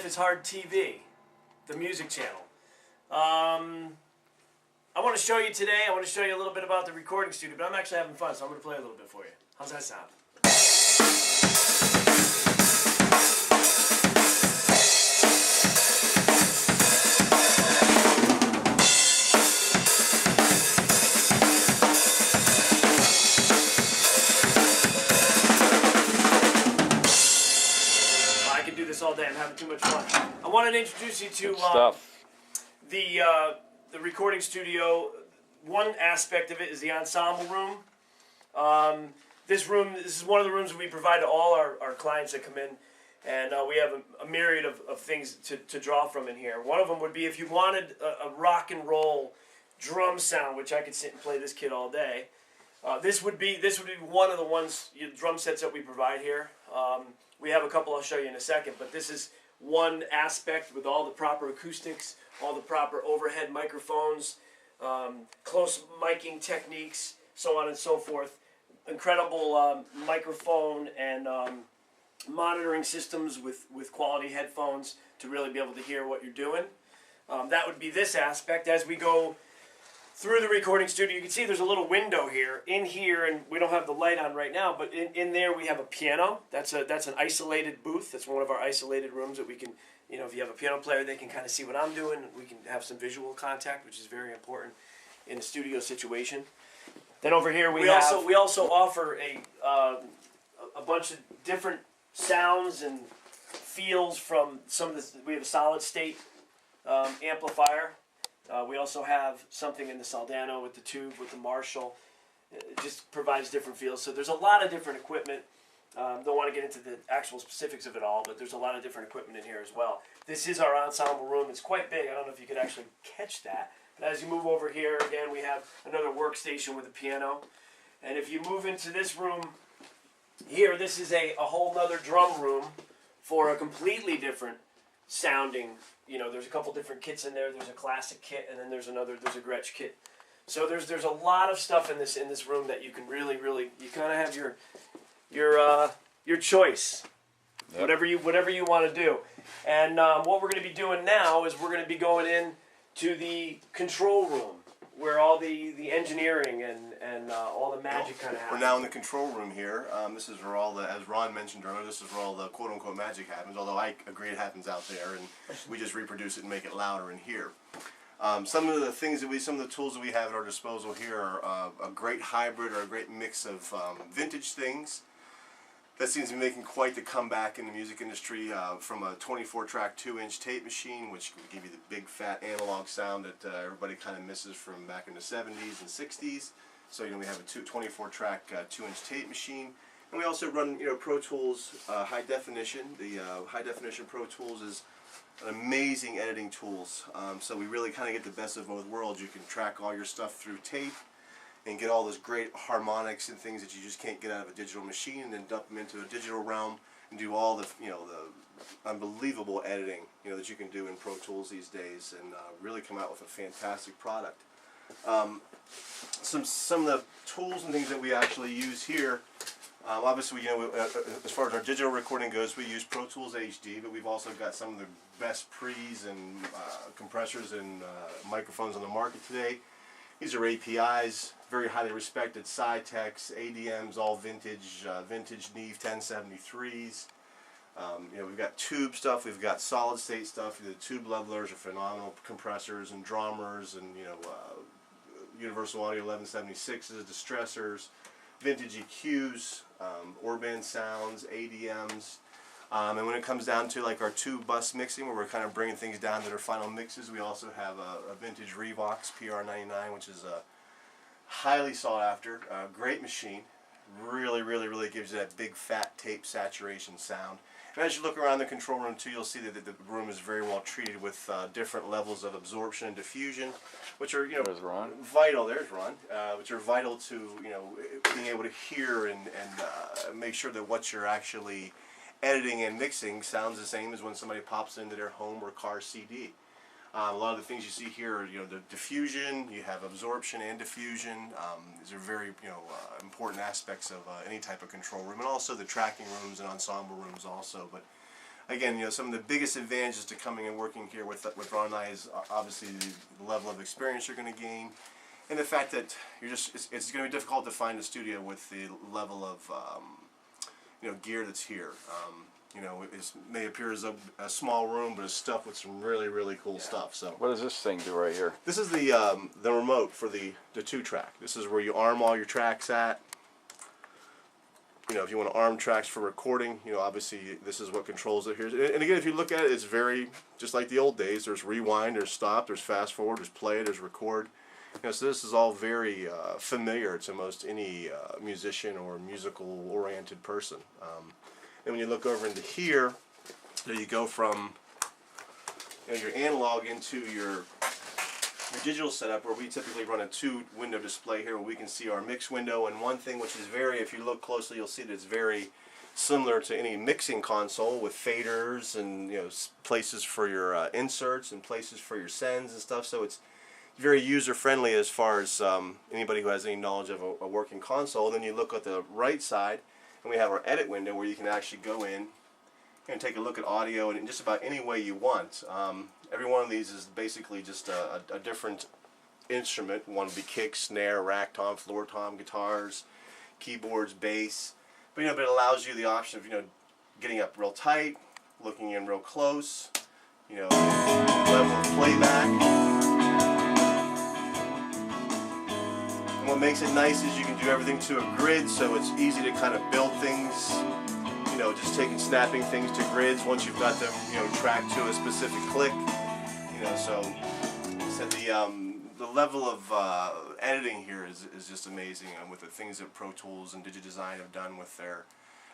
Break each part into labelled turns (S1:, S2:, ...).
S1: Life is Hard TV, the music channel. I want to show you today, I want to show you a little bit about the recording studio, but I'm actually having fun, so I'm going to play a little bit for you. How's that sound? I can do this all day. I'm having too much fun. I wanted to introduce you to the recording studio. One aspect of it is the ensemble room. This is one of the rooms that we provide to all our clients that come in, and we have a myriad of things to draw from in here. One of them would be if you wanted a rock and roll drum sound, which I could sit and play this kid all day. This would be one of the drum sets that we provide here. We have a couple I'll show you in a second, but this is one aspect with all the proper acoustics, all the proper overhead microphones, close miking techniques, so on and so forth. Incredible microphone and monitoring systems with quality headphones to really be able to hear what you're doing. That would be this aspect. As we go through the recording studio, you can see there's a little window here. In here, and we don't have the light on right now, but in there we have a piano. That's an isolated booth. That's one of our isolated rooms that we can, if you have a piano player, they can kind of see what I'm doing. We can have some visual contact, which is very important in a studio situation. Then over here we also offer a bunch of different sounds and feels from some of the. We have a solid state amplifier. We also have something in the Soldano with the tube, with the Marshall. It just provides different feels. So there's a lot of different equipment. Don't want to get into the actual specifics of it all, but there's a lot of different equipment in here as well. This is our ensemble room. It's quite big. I don't know if you could actually catch that. But as you move over here, again, we have another workstation with a piano. And if you move into this room here, this is a whole other drum room for a completely different sounding. There's a couple different kits in there. There's a classic kit, and then there's a Gretsch kit. So there's a lot of stuff in this room that you can really you kind of have your choice, yep. whatever you want to do. And what we're going to be doing now is we're going to be going in to the control room where all the engineering and all the magic kind of happens.
S2: We're now in the control room here. This is where all the, as Ron mentioned earlier, this is where all the quote-unquote magic happens, although I agree it happens out there, and we just reproduce it and make it louder in here. Some of the tools that we have at our disposal here are a great hybrid or a great mix of vintage things that seems to be making quite the comeback in the music industry, from a 24-track 2-inch tape machine, which can give you the big fat analog sound that everybody kind of misses from back in the 70s and 60s. So we have a 24-track 2-inch tape machine, and we also run Pro Tools high definition. The high definition Pro Tools is an amazing editing tools. So we really kind of get the best of both worlds. You can track all your stuff through tape and get all those great harmonics and things that you just can't get out of a digital machine, and then dump them into a digital realm and do all the the unbelievable editing that you can do in Pro Tools these days, and really come out with a fantastic product. Some of the tools and things that we actually use here. Obviously, as far as our digital recording goes, we use Pro Tools HD, but we've also got some of the best pre's and compressors and microphones on the market today. These are APIs, very highly respected Cytex, ADMs, all vintage Neve 1073s. We've got tube stuff, we've got solid state stuff. The tube levelers are phenomenal compressors and drummers, and Universal Audio 1176s, distressors, vintage EQs, Orban sounds, ADMs. And when it comes down to like our tube bus mixing, where we're kind of bringing things down to their final mixes, we also have a vintage Revox PR99, which is a highly sought after, great machine. Really gives you that big fat tape saturation sound. And as you look around the control room too, you'll see that the room is very well treated with different levels of absorption and diffusion, which are
S3: There's Ron.
S2: vital. There's Ron, which are vital to being able to hear and make sure that what you're actually editing and mixing sounds the same as when somebody pops into their home or car CD. A lot of the things you see here are, the diffusion. You have absorption and diffusion. These are very, important aspects of any type of control room, and also the tracking rooms and ensemble rooms also. But again, you know, some of the biggest advantages to coming and working here with Ron and I is obviously the level of experience you're going to gain, and the fact that it's going to be difficult to find a studio with the level of you know, gear that's here. You know, it may appear as a small room, but it's stuffed with some really cool stuff. So
S3: what does this thing do right here?
S2: this is the remote for the 2-track. This is where you arm all your tracks at. You know, if you want to arm tracks for recording, you know, obviously this is what controls it here. And again, if you look at it, it's very just like the old days. There's rewind, there's stop, there's fast forward, there's play, there's record. You know, so this is all very familiar to most any musician or musical-oriented person. And when you look over into here, there you go from, you know, your analog into your digital setup, where we typically run a 2-window display here where we can see our mix window. And one thing which is very, if you look closely, you'll see that it's very similar to any mixing console with faders and, you know, places for your inserts and places for your sends and stuff. So it's very user-friendly as far as anybody who has any knowledge of a working console. And then you look at the right side, and we have our edit window where you can actually go in and take a look at audio in just about any way you want. Every one of these is basically just a different instrument. One would be kick, snare, rack tom, floor tom, guitars, keyboards, bass. But, you know, but it allows you the option of, you know, getting up real tight, looking in real close, you know, level of playback. And what makes it nice is you can do everything to a grid, so it's easy to kind of build things, you know, just snapping things to grids once you've got them, you know, tracked to a specific click. You know, so the level of editing here is just amazing, with the things that Pro Tools and DigiDesign have done with their,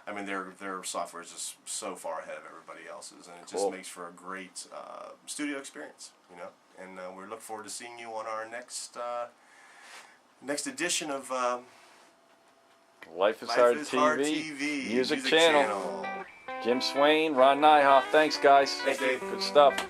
S2: I mean, their software is just so far ahead of everybody else's, and it just makes for a great studio experience, you know. And we look forward to seeing you on our next edition of
S3: Life is Hard
S2: TV
S3: music channel. Jim Swain, Ron Nihoff. Thanks, guys.
S2: Thanks, Dave.
S3: Good stuff.